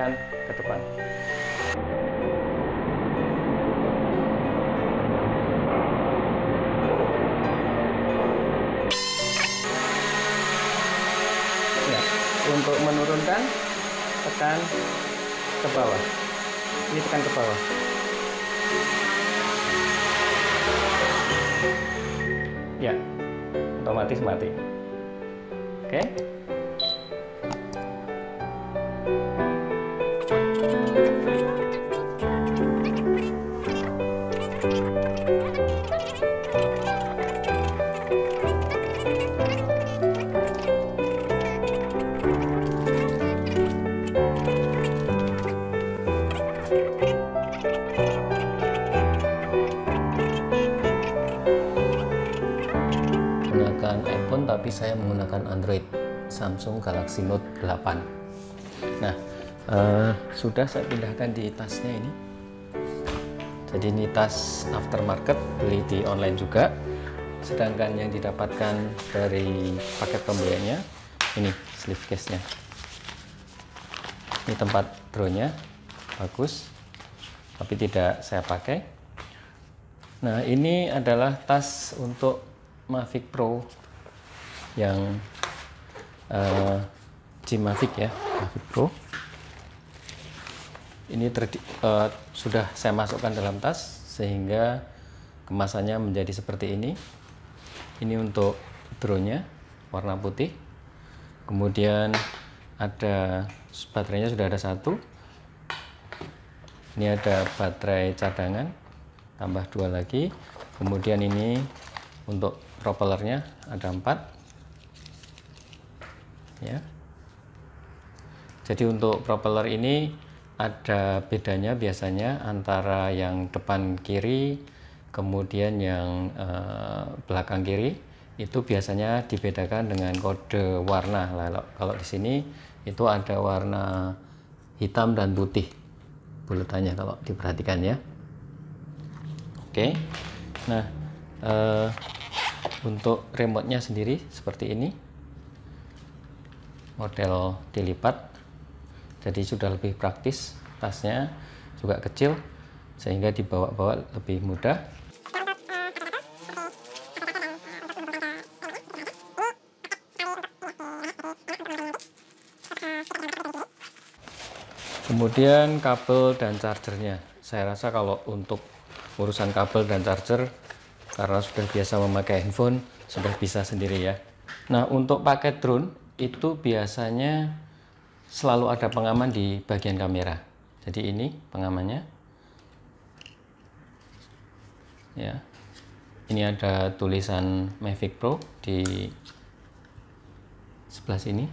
tekan ke depan. Ya, untuk menurunkan tekan ke bawah. Ini tekan ke bawah. Ya, otomatis mati. Oke. Menggunakan iPhone, tapi saya menggunakan Android, Samsung Galaxy Note 8. Nah, sudah saya pindahkan di tasnya ini. Jadi ini tas aftermarket, beli di online juga. Sedangkan yang didapatkan dari paket pembeliannya, ini sleeve case-nya. Ini tempat drone-nya, bagus, tapi tidak saya pakai. Nah, ini adalah tas untuk Mavic Pro yang G-Mavic ya, Mavic Pro. Ini sudah saya masukkan dalam tas sehingga kemasannya menjadi seperti ini. Ini untuk drone-nya warna putih. Kemudian ada baterainya, sudah ada satu. Ini ada baterai cadangan, tambah 2 lagi. Kemudian ini untuk propellernya ada 4 ya. Jadi untuk propeller ini ada bedanya biasanya antara yang depan kiri kemudian yang belakang kiri, itu biasanya dibedakan dengan kode warna. Kalau di sini itu ada warna hitam dan putih buletannya kalau diperhatikan ya. Oke. Nah, untuk remote-nya sendiri seperti ini, model dilipat, jadi sudah lebih praktis. Tasnya juga kecil sehingga dibawa-bawa lebih mudah. Kemudian kabel dan chargernya, saya rasa kalau untuk urusan kabel dan charger, karena sudah biasa memakai handphone, sudah bisa sendiri ya. Nah, untuk paket drone itu biasanya selalu ada pengaman di bagian kamera. Jadi ini pengamannya ya. Ini ada tulisan Mavic Pro di sebelah sini.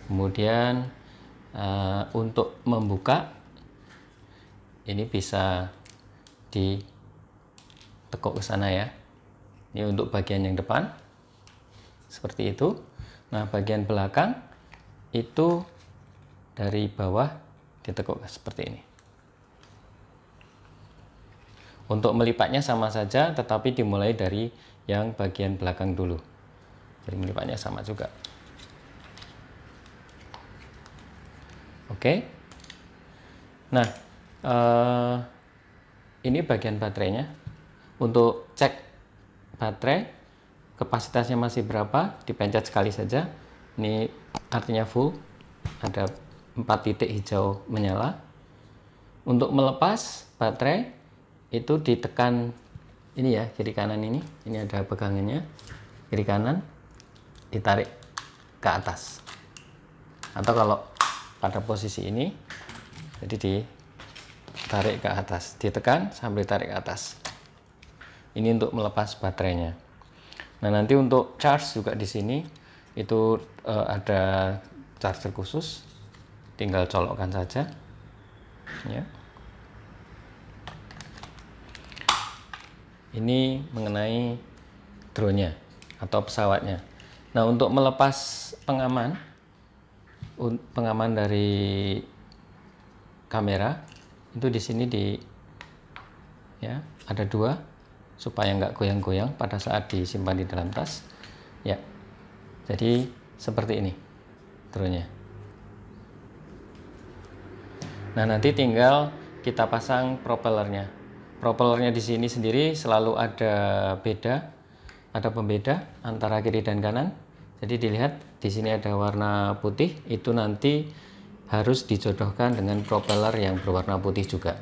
Kemudian untuk membuka ini bisa ditekuk ke sana ya. Ini untuk bagian yang depan seperti itu. Nah, bagian belakang itu dari bawah ditekuk seperti ini. Untuk melipatnya sama saja, tetapi dimulai dari yang bagian belakang dulu. Jadi melipatnya sama juga. Oke. Nah, ini bagian baterainya. Untuk cek baterai, kapasitasnya masih berapa, dipencet sekali saja. Ini artinya full, ada 4 titik hijau menyala. Untuk melepas baterai itu ditekan ini ya, kiri kanan ini ada pegangannya, kiri kanan, ditarik ke atas. Atau kalau pada posisi ini, jadi ditarik ke atas, ditekan sambil tarik ke atas. Ini untuk melepas baterainya. Nah, nanti untuk charge juga di sini itu ada charger khusus, tinggal colokkan saja ya. Ini mengenai drone-nya atau pesawatnya. Nah, untuk melepas pengaman dari kamera itu di sini ya ada 2 supaya nggak goyang-goyang pada saat disimpan di dalam tas ya. Jadi seperti ini drone-nya. Nah, nanti tinggal kita pasang propellernya. Propellernya di sini sendiri selalu ada pembeda antara kiri dan kanan. Jadi dilihat di sini ada warna putih, itu nanti harus dijodohkan dengan propeller yang berwarna putih juga.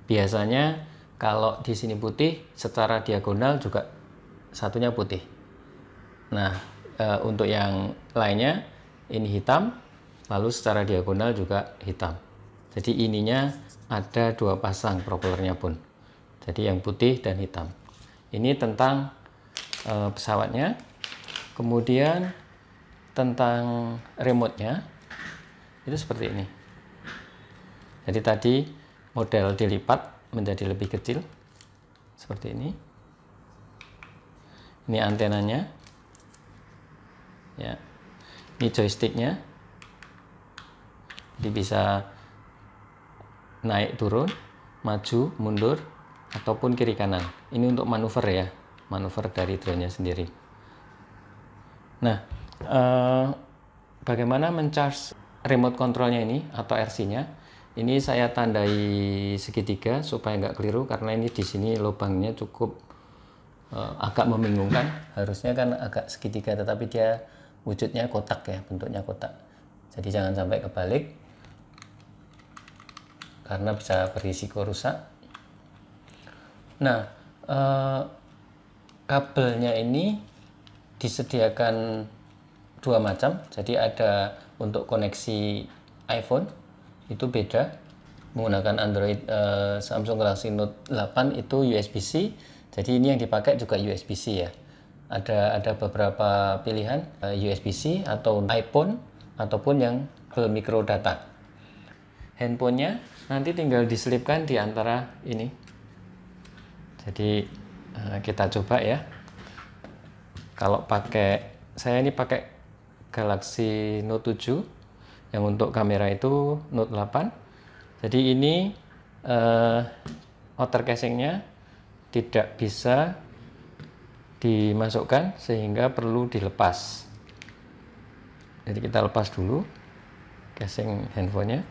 Biasanya kalau di sini putih, secara diagonal juga satunya putih. Nah, untuk yang lainnya ini hitam, lalu secara diagonal juga hitam. Jadi ininya ada 2 pasang propellernya pun. Jadi yang putih dan hitam. Ini tentang pesawatnya. Kemudian tentang remote-nya itu seperti ini. Jadi tadi model dilipat menjadi lebih kecil seperti ini. Ini antenanya, ya. Ini joysticknya, jadi bisa naik turun, maju mundur, ataupun kiri kanan. Ini untuk manuver ya, manuver dari drone-nya sendiri. Nah, bagaimana mencharge remote controlnya ini atau RC-nya? Ini saya tandai segitiga supaya nggak keliru, karena ini di sini lubangnya cukup agak membingungkan. Harusnya kan agak segitiga, tetapi dia wujudnya kotak ya, bentuknya kotak. Jadi jangan sampai kebalik, karena bisa berisiko rusak. Nah, kabelnya ini disediakan 2 macam. Jadi ada untuk koneksi iPhone itu beda, menggunakan Android Samsung Galaxy Note 8 itu USB-C. Jadi ini yang dipakai juga USB-C ya. Ada beberapa pilihan USB-C atau iPhone ataupun yang ke micro data. Handphonenya nanti tinggal diselipkan di antara ini. Jadi kita coba ya. Kalau saya ini pakai Galaxy Note 7, yang untuk kamera itu Note 8. Jadi ini outer casingnya tidak bisa dimasukkan sehingga perlu dilepas. Jadi kita lepas dulu casing handphonenya.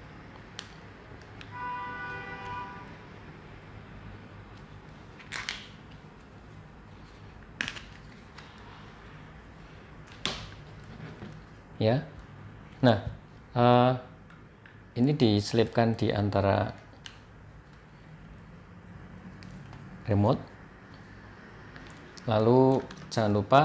Ya, nah ini diselipkan di antara remote. Lalu jangan lupa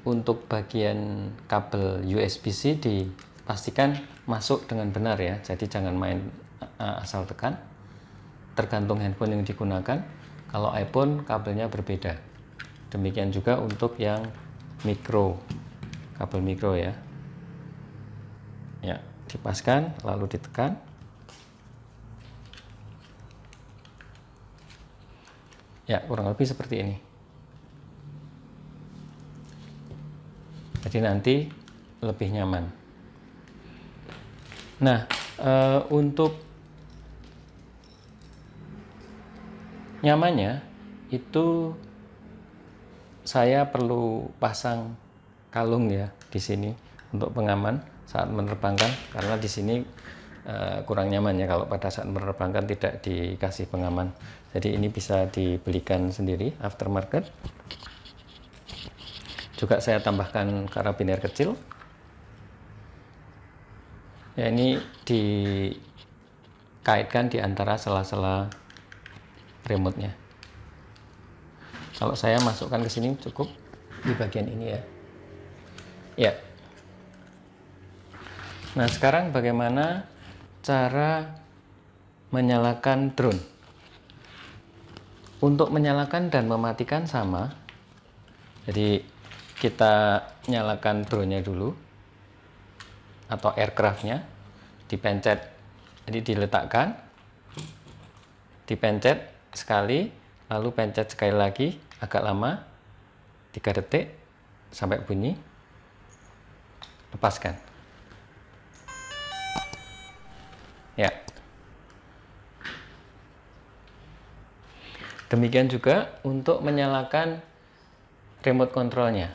untuk bagian kabel USB-C dipastikan masuk dengan benar ya. Jadi jangan main asal tekan. Tergantung handphone yang digunakan. Kalau iPhone kabelnya berbeda. Demikian juga untuk yang micro, kabel micro ya. Ya, dipaskan lalu ditekan. Ya, kurang lebih seperti ini. Jadi nanti lebih nyaman. Nah, untuk nyamannya itu saya perlu pasang kalung ya di sini untuk pengaman saat menerbangkan, karena di sini kurang nyaman ya kalau pada saat menerbangkan tidak dikasih pengaman. Jadi ini bisa dibelikan sendiri aftermarket. Juga saya tambahkan karabiner kecil. Ya, ini dikaitkan di antara sela-sela remote-nya. Kalau saya masukkan ke sini cukup di bagian ini ya. Ya. Nah, sekarang bagaimana cara menyalakan drone? Untuk menyalakan dan mematikan sama. Jadi kita nyalakan drone-nya dulu atau aircraft-nya, dipencet, jadi diletakkan, dipencet sekali, lalu pencet sekali lagi agak lama, 3 detik sampai bunyi, lepaskan. Ya. Demikian juga untuk menyalakan remote controlnya.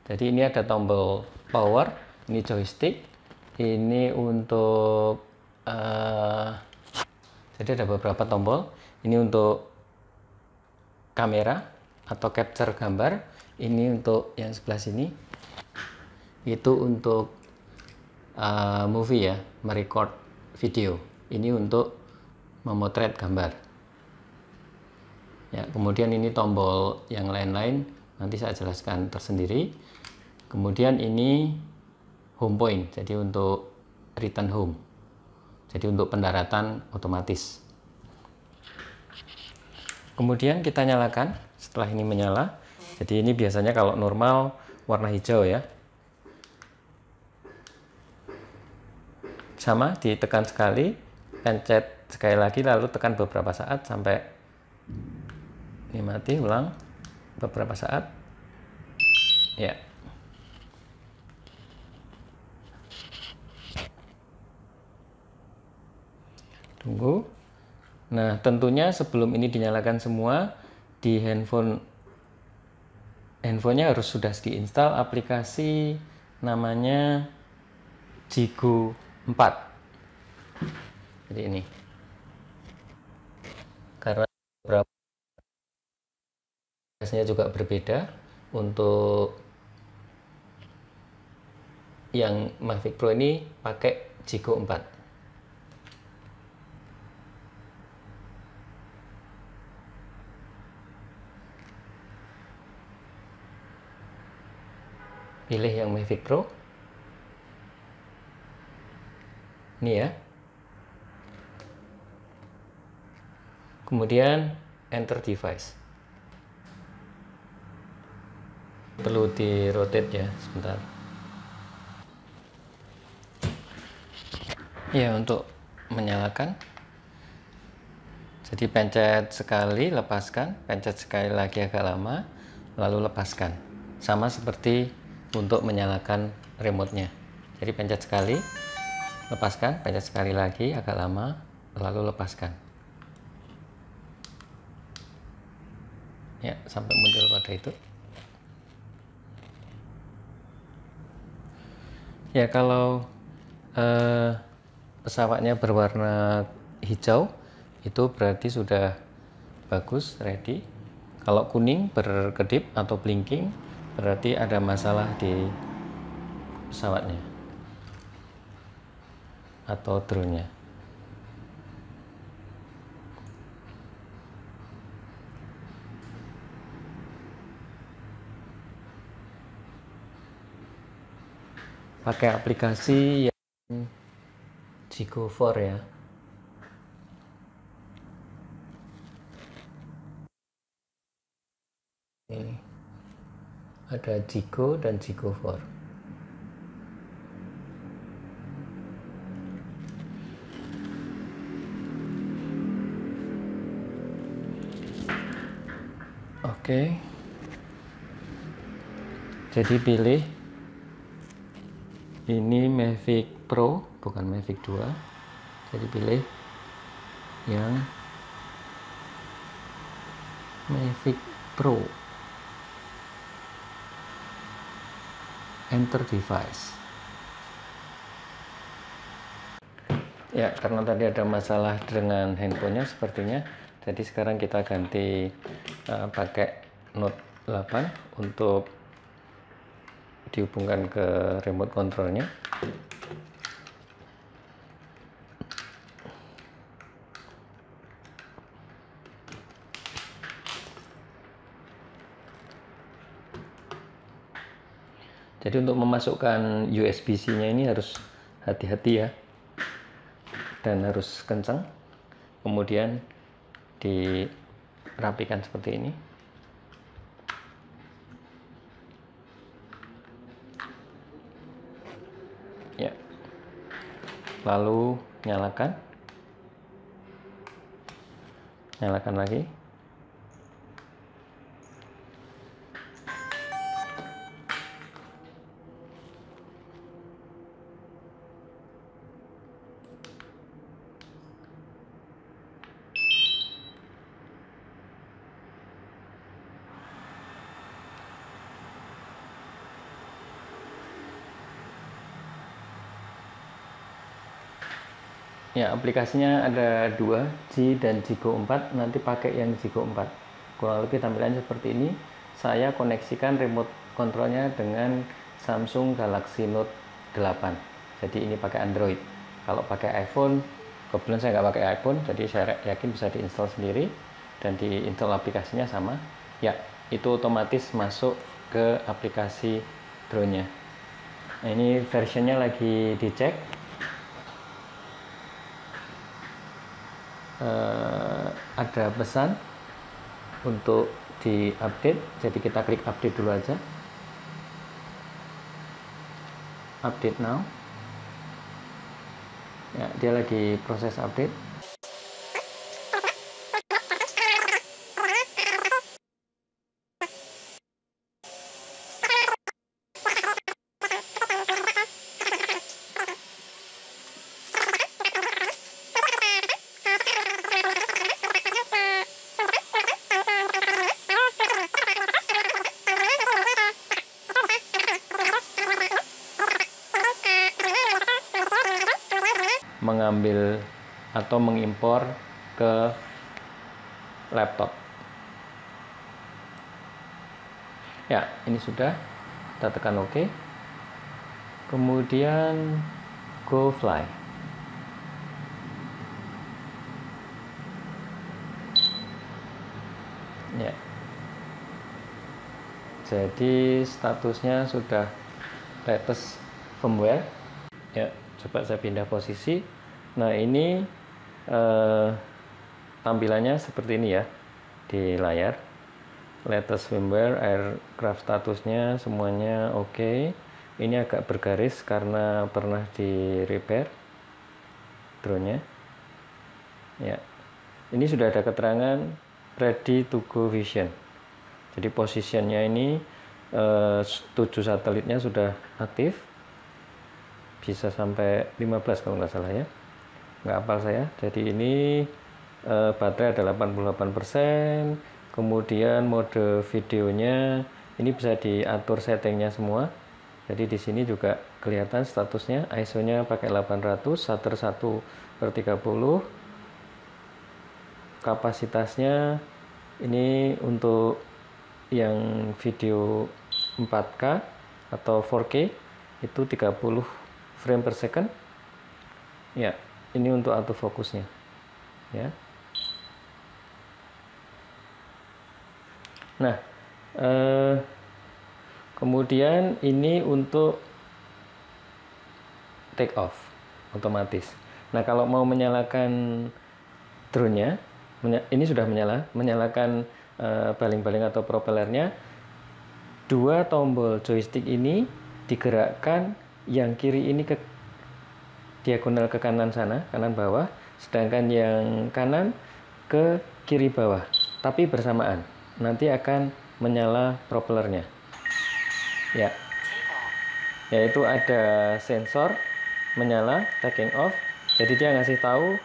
Jadi ini ada tombol power, ini joystick, ini untuk eh, jadi ada beberapa tombol. Ini untuk kamera atau capture gambar. Ini untuk yang sebelah sini. Itu untuk movie ya, merecord video. Ini untuk memotret gambar. Ya, kemudian ini tombol yang lain-lain nanti saya jelaskan tersendiri. Kemudian ini home point, jadi untuk return home. Jadi untuk pendaratan otomatis. Kemudian kita nyalakan. Setelah ini menyala, jadi ini biasanya kalau normal warna hijau ya. Sama, ditekan sekali, pencet sekali lagi, lalu tekan beberapa saat sampai ini mati. Ulang beberapa saat ya. Tunggu. Nah, tentunya sebelum ini dinyalakan semua, di handphonenya harus sudah diinstal aplikasi namanya Jigo 4. Jadi ini. Karena beberapa aplikasinya juga berbeda. Untuk yang Mavic Pro ini pakai Jigo 4. Pilih yang Mavic Pro. Ini ya. Kemudian enter device. Perlu di rotate ya, sebentar. Ya, untuk menyalakan. Jadi pencet sekali, lepaskan, pencet sekali lagi agak lama, lalu lepaskan. Sama seperti untuk menyalakan remote-nya. Jadi pencet sekali, lepaskan, pencet sekali lagi agak lama, lalu lepaskan. Ya, sampai muncul pada itu. Ya, kalau pesawatnya berwarna hijau, itu berarti sudah bagus, ready. Kalau kuning berkedip atau blinking, berarti ada masalah di pesawatnya atau drone-nya. Pakai aplikasi yang Jigo 4 ya. Ini ada Jigo dan Jigo 4. Oke. Jadi pilih ini Mavic Pro, bukan Mavic 2. Jadi pilih yang Mavic Pro. Enter device. Ya, karena tadi ada masalah dengan handphonenya sepertinya. Jadi sekarang kita ganti pakai Note 8 untuk dihubungkan ke remote controlnya. Jadi untuk memasukkan USB-C-nya ini harus hati-hati ya, dan harus kencang. Kemudian dirapikan seperti ini. Ya. Lalu nyalakan. Nyalakan lagi. Ya, aplikasinya ada dua, G dan Jigo 4. Nanti pakai yang Jigo 4. Kurang lebih tampilannya seperti ini. Saya koneksikan remote controlnya dengan Samsung Galaxy Note 8. Jadi ini pakai Android. Kalau pakai iPhone, kebetulan saya nggak pakai iPhone, jadi saya yakin bisa diinstal sendiri dan diinstal aplikasinya sama. Ya, itu otomatis masuk ke aplikasi drone-nya. Nah, ini versionnya lagi dicek. Ada pesan untuk diupdate, jadi kita klik update dulu aja. Update now. Ya, dia lagi proses update. Mengambil atau mengimpor ke laptop. Ya, ini sudah. Kita tekan OK. Kemudian go fly. Ya. Jadi statusnya sudah latest firmware. Ya, coba saya pindah posisi. Nah, ini tampilannya seperti ini ya di layar. Latest firmware, aircraft statusnya semuanya oke. Ini agak bergaris karena pernah di repair drone-nya. Ya, ini sudah ada keterangan ready to go vision. Jadi posisinya ini 7 satelitnya sudah aktif, bisa sampai 15 kalau nggak salah ya, nggak hafal saya. Jadi ini baterai ada 88%. Kemudian mode videonya ini bisa diatur settingnya semua. Jadi di sini juga kelihatan statusnya, ISO-nya pakai 800, shutter 1/30. Kapasitasnya ini untuk yang video 4K atau 4K itu 30 frame per second. Ya, ini untuk autofocusnya. Ya. Nah, kemudian ini untuk take off otomatis. Nah, kalau mau menyalakan drone-nya, ini sudah menyalakan baling-baling atau propellernya. Dua tombol joystick ini digerakkan, yang kiri ini ke diagonal ke kanan sana, kanan bawah, sedangkan yang kanan ke kiri bawah, tapi bersamaan. Nanti akan menyala propellernya. Ya, yaitu ada sensor menyala, taking off. Jadi dia ngasih tahu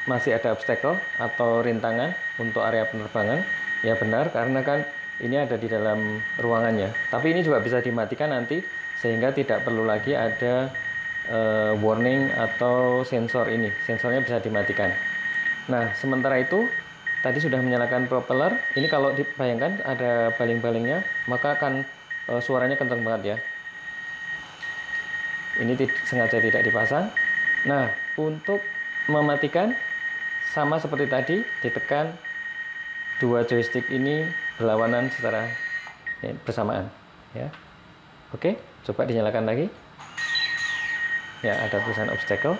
masih ada obstacle atau rintangan untuk area penerbangan. Ya benar, karena kan ini ada di dalam ruangannya. Tapi ini juga bisa dimatikan nanti, sehingga tidak perlu lagi ada warning atau sensor ini. Sensornya bisa dimatikan. Nah, sementara itu tadi sudah menyalakan propeller. Ini kalau dibayangkan ada baling-balingnya, maka akan suaranya kencang banget ya. Ini sengaja tidak dipasang. Nah, untuk mematikan sama seperti tadi, ditekan dua joystick ini berlawanan secara bersamaan ya. Oke, coba dinyalakan lagi. Ya, ada tulisan obstacle.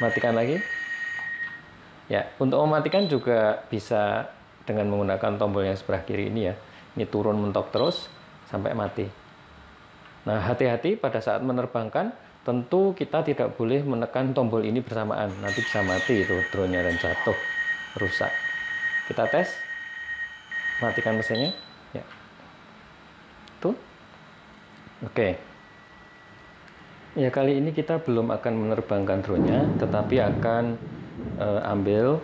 Matikan lagi. Ya, untuk mematikan juga bisa dengan menggunakan tombol yang sebelah kiri ini ya. Ini turun mentok terus sampai mati. Nah, hati-hati pada saat menerbangkan, tentu kita tidak boleh menekan tombol ini bersamaan. Nanti bisa mati itu drone-nya dan jatuh, rusak. Kita tes. Matikan mesinnya. Ya. Tuh. Oke. Ya, kali ini kita belum akan menerbangkan drone-nya, tetapi akan ambil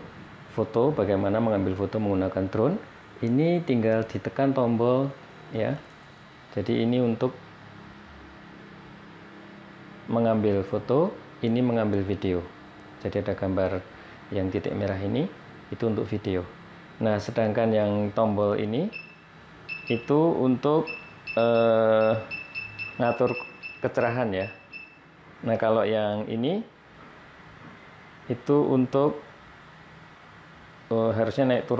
foto, bagaimana mengambil foto menggunakan drone. Ini tinggal ditekan tombol ya. Jadi ini untuk mengambil foto. ini mengambil video. Jadi ada gambar yang titik merah ini, itu untuk video. Nah, sedangkan yang tombol ini itu untuk ngatur kecerahan ya. Nah, kalau yang ini itu untuk harusnya naik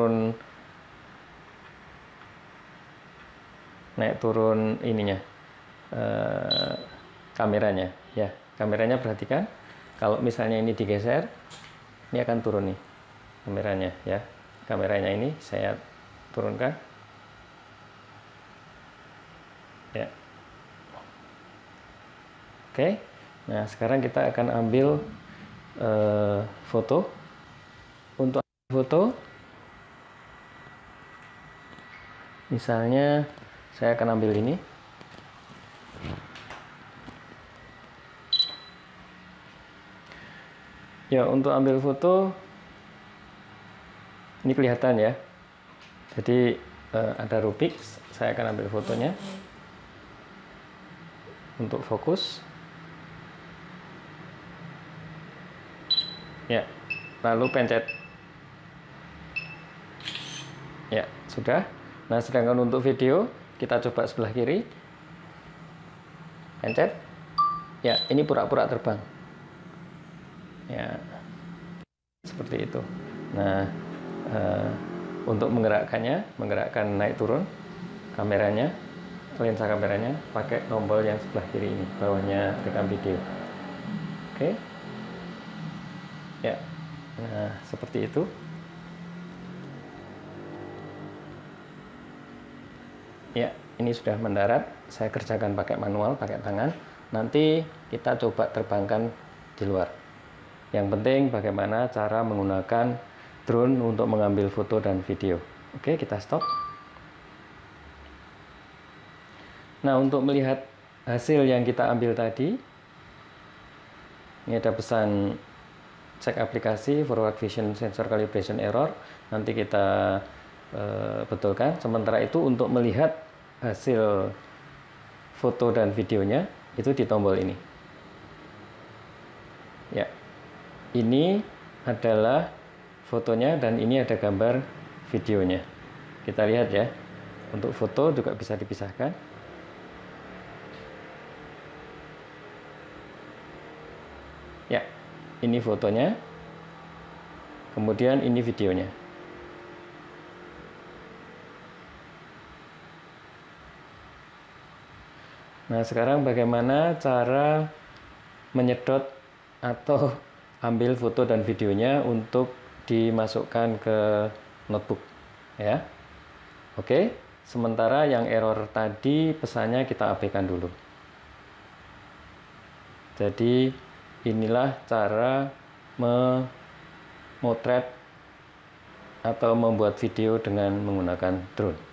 turun ininya, kameranya ya. Kameranya perhatikan, kalau misalnya ini digeser, ini akan turun nih kameranya ya. Kameranya ini saya turunkan ya. Oke, nah sekarang kita akan ambil foto. Untuk foto, misalnya saya akan ambil ini. Ya, untuk ambil foto ini kelihatan ya. Jadi ada rubik, saya akan ambil fotonya. Untuk fokus. Ya, lalu pencet. Ya, sudah. Nah, sedangkan untuk video, kita coba sebelah kiri. Pencet. Ya, ini pura-pura terbang. Ya, seperti itu. Nah, untuk menggerakkan naik turun kameranya, lensa kameranya, pakai tombol yang sebelah kiri ini, bawahnya rekam video. Oke. Ya, nah seperti itu. Ya, ini sudah mendarat. Saya kerjakan pakai manual, pakai tangan. Nanti kita coba terbangkan di luar. Yang penting bagaimana cara menggunakan drone untuk mengambil foto dan video. Oke, kita stop. Nah, untuk melihat hasil yang kita ambil tadi, ini ada pesan cek aplikasi forward vision sensor calibration error. Nanti kita betulkan. Sementara itu untuk melihat hasil foto dan videonya itu di tombol ini. Ya, ini adalah fotonya dan ini ada gambar videonya. Kita lihat ya. Untuk foto juga bisa dipisahkan. Ya, ini fotonya. Kemudian ini videonya. Nah, sekarang bagaimana cara menyedot atau ambil foto dan videonya untuk dimasukkan ke notebook ya. Oke, sementara yang error tadi pesannya kita abaikan dulu. Jadi inilah cara memotret atau membuat video dengan menggunakan drone.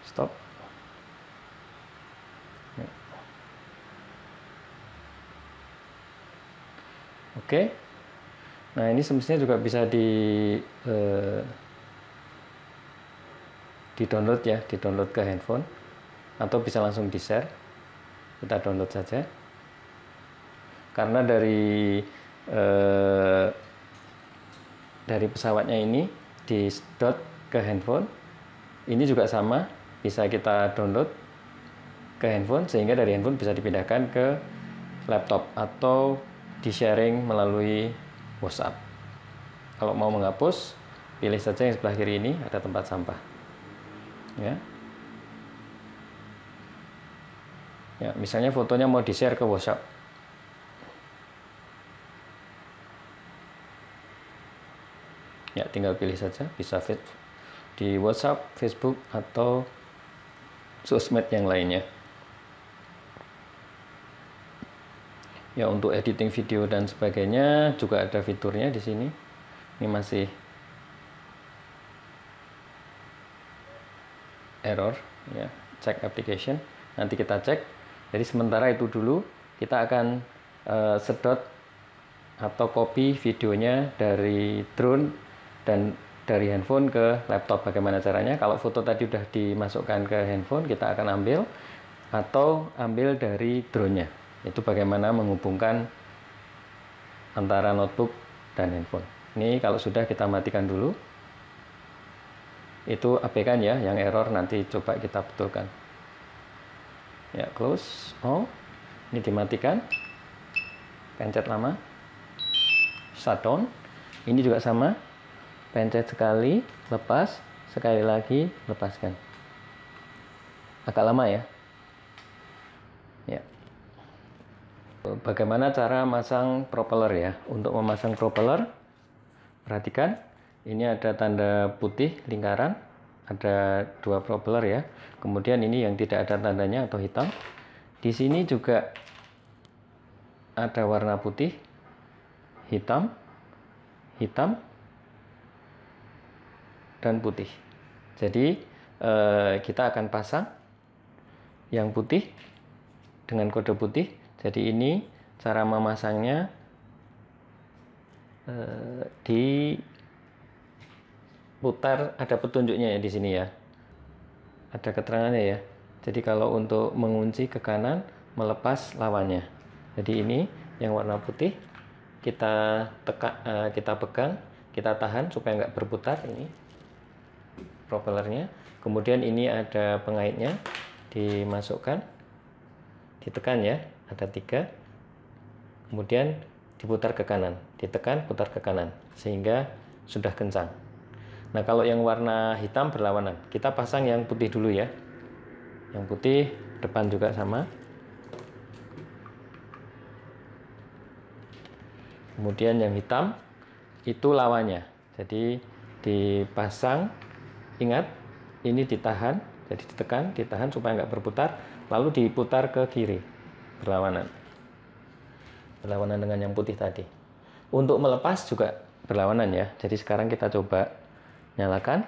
Stop. Oke. Nah, ini semestinya juga bisa di-download ya, di-download ke handphone atau bisa langsung di-share. Kita download saja. Karena dari pesawatnya ini di-dot ke handphone. Ini juga sama. Bisa kita download ke handphone sehingga dari handphone bisa dipindahkan ke laptop atau di-sharing melalui WhatsApp. Kalau mau menghapus, pilih saja yang sebelah kiri ini, ada tempat sampah. Ya. Ya, misalnya fotonya mau di-share ke WhatsApp. Ya, tinggal pilih saja, bisa di WhatsApp, Facebook, atau sosmed yang lainnya. Ya, untuk editing video dan sebagainya juga ada fiturnya di sini. Ini masih error ya, cek application. Nanti kita cek. Jadi sementara itu dulu kita akan sedot atau copy videonya dari drone dan dari handphone ke laptop. Bagaimana caranya? Kalau foto tadi sudah dimasukkan ke handphone, kita akan ambil atau ambil dari drone-nya. Itu bagaimana menghubungkan antara notebook dan handphone. Ini kalau sudah kita matikan dulu. Itu abaikan ya, yang error nanti coba kita betulkan. Ya, close. Oh, ini dimatikan. Pencet lama. Shutdown. Ini juga sama. Pencet sekali, lepas. Sekali lagi, lepaskan. Agak lama ya. Ya. Bagaimana cara masang propeller ya? Untuk memasang propeller, perhatikan, ini ada tanda putih lingkaran, ada 2 propeller ya. Kemudian ini yang tidak ada tandanya atau hitam. Di sini juga ada warna putih, hitam, hitam, dan putih. Jadi kita akan pasang yang putih dengan kode putih. Jadi ini cara memasangnya diputar, ada petunjuknya ya di sini ya. Ada keterangannya ya. Jadi kalau untuk mengunci ke kanan, melepas lawannya. Jadi ini yang warna putih kita kita pegang, kita tahan supaya nggak berputar ini propellernya. Kemudian ini ada pengaitnya, dimasukkan, ditekan ya, ada 3. Kemudian diputar ke kanan, ditekan, putar ke kanan, sehingga sudah kencang. Nah, kalau yang warna hitam berlawanan, kita pasang yang putih dulu ya. Yang putih depan juga sama. Kemudian yang hitam itu lawannya. Jadi dipasang, ingat ini ditahan, jadi ditekan, ditahan supaya nggak berputar, lalu diputar ke kiri, berlawanan dengan yang putih tadi. Untuk melepas juga berlawanan ya. Jadi sekarang kita coba nyalakan.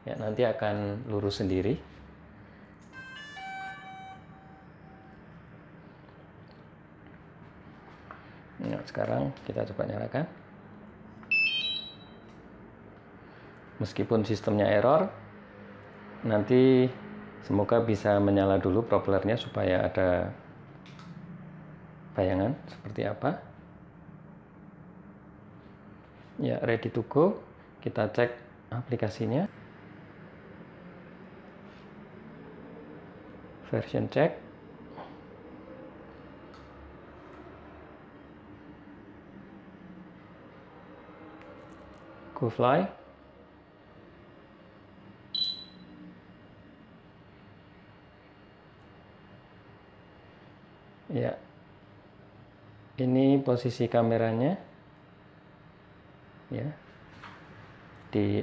Ya, nanti akan lurus sendiri. Nah, sekarang kita coba nyalakan. Meskipun sistemnya error, nanti semoga bisa menyala dulu propellernya supaya ada bayangan seperti apa. Ya, ready to go. Kita cek aplikasinya. Version check. Go fly. Ya, ini posisi kameranya ya,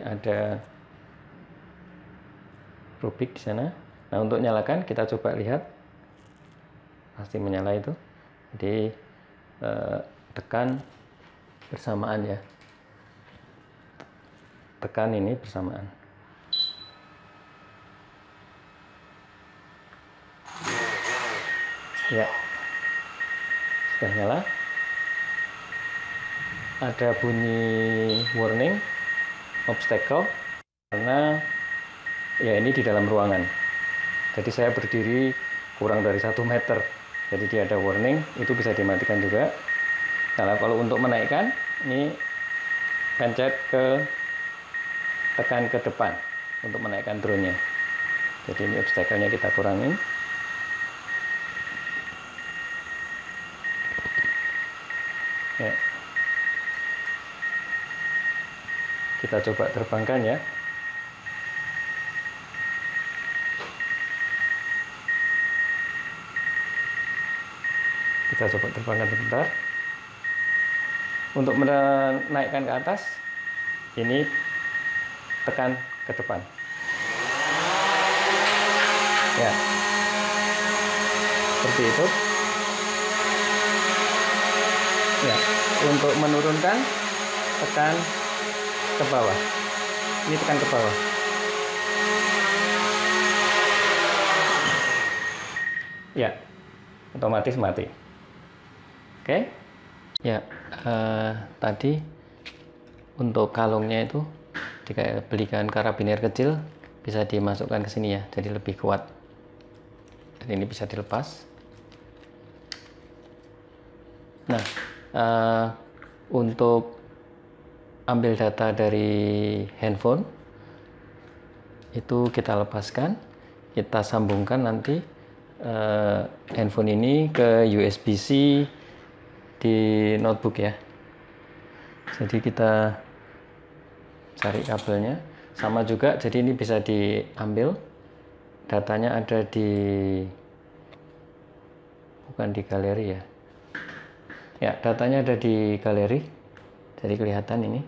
ada rubik di sana. Nah, untuk nyalakan kita coba lihat, pasti menyala itu. Jadi tekan bersamaan ya, tekan ini bersamaan. Ya, sudah nyala. Ada bunyi warning obstacle karena ya ini di dalam ruangan. Jadi saya berdiri kurang dari 1 meter. Jadi dia ada warning, itu bisa dimatikan juga. Nah, kalau untuk menaikkan, ini pencet tekan ke depan untuk menaikkan drone-nya. Jadi ini obstacle-nya kita kurangin. Ya. Kita coba terbangkan ya. Kita coba terbangkan sebentar. Untuk menaikkan ke atas, ini tekan ke depan. Ya. Seperti itu. Ya, untuk menurunkan tekan ke bawah. Ini tekan ke bawah. Ya, otomatis mati. Oke. Ya, tadi untuk kalungnya itu Jika belikan karabiner kecil bisa dimasukkan ke sini ya, jadi lebih kuat. Dan ini bisa dilepas. Nah, untuk ambil data dari handphone itu kita lepaskan, kita sambungkan nanti handphone ini ke USB-C di notebook ya. Jadi kita cari kabelnya, sama juga, jadi ini bisa diambil datanya, ada di, bukan di galeri ya, datanya ada di galeri, jadi kelihatan ini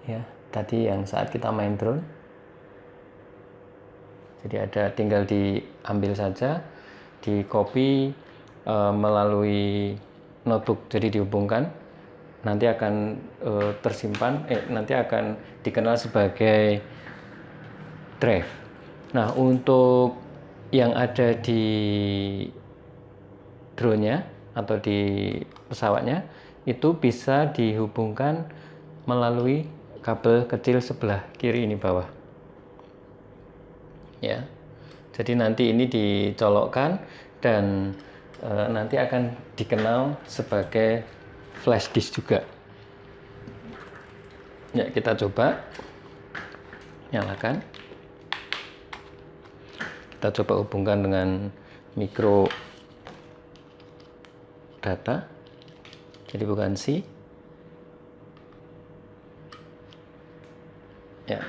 ya, tadi yang saat kita main drone. Jadi ada, tinggal diambil saja, di copy melalui notebook, jadi dihubungkan, nanti akan tersimpan, nanti akan dikenal sebagai drive. Nah, untuk yang ada di drone-nya atau di pesawatnya itu bisa dihubungkan melalui kabel kecil sebelah kiri ini bawah ya. Jadi nanti ini dicolokkan dan nanti akan dikenal sebagai flash disk juga ya. Kita coba nyalakan, kita coba hubungkan dengan micro data, jadi bukan C ya.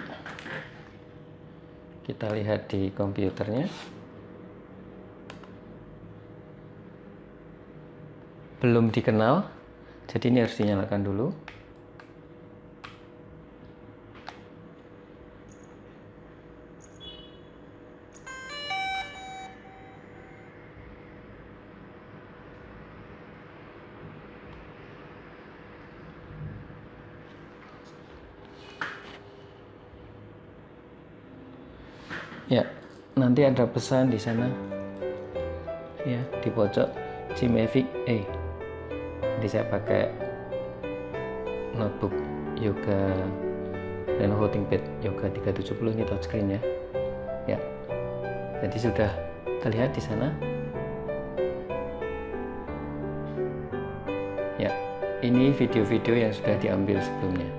Kita lihat di komputernya, belum dikenal, jadi ini harus dinyalakan dulu. Ya, nanti ada pesan di sana ya, di pojok, G-Mavic A. Jadi saya pakai notebook Yoga Lenovo ThinkPad Yoga 370, ini touchscreen ya. Ya, jadi sudah terlihat di sana. Ya, ini video-video yang sudah diambil sebelumnya.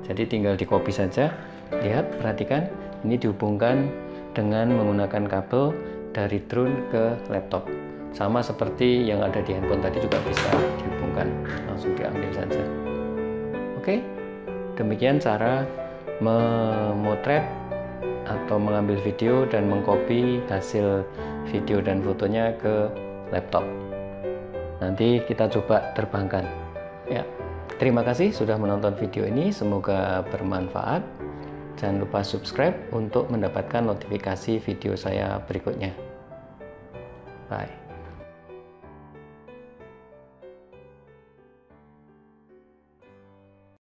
Jadi tinggal di copy saja. Lihat, perhatikan, ini dihubungkan dengan menggunakan kabel dari drone ke laptop, sama seperti yang ada di handphone tadi juga bisa dihubungkan, langsung diambil saja. Oke, demikian cara memotret atau mengambil video dan mengcopy hasil video dan fotonya ke laptop. Nanti kita coba terbangkan ya. Terima kasih sudah menonton video ini, semoga bermanfaat. Jangan lupa subscribe untuk mendapatkan notifikasi video saya berikutnya. Bye.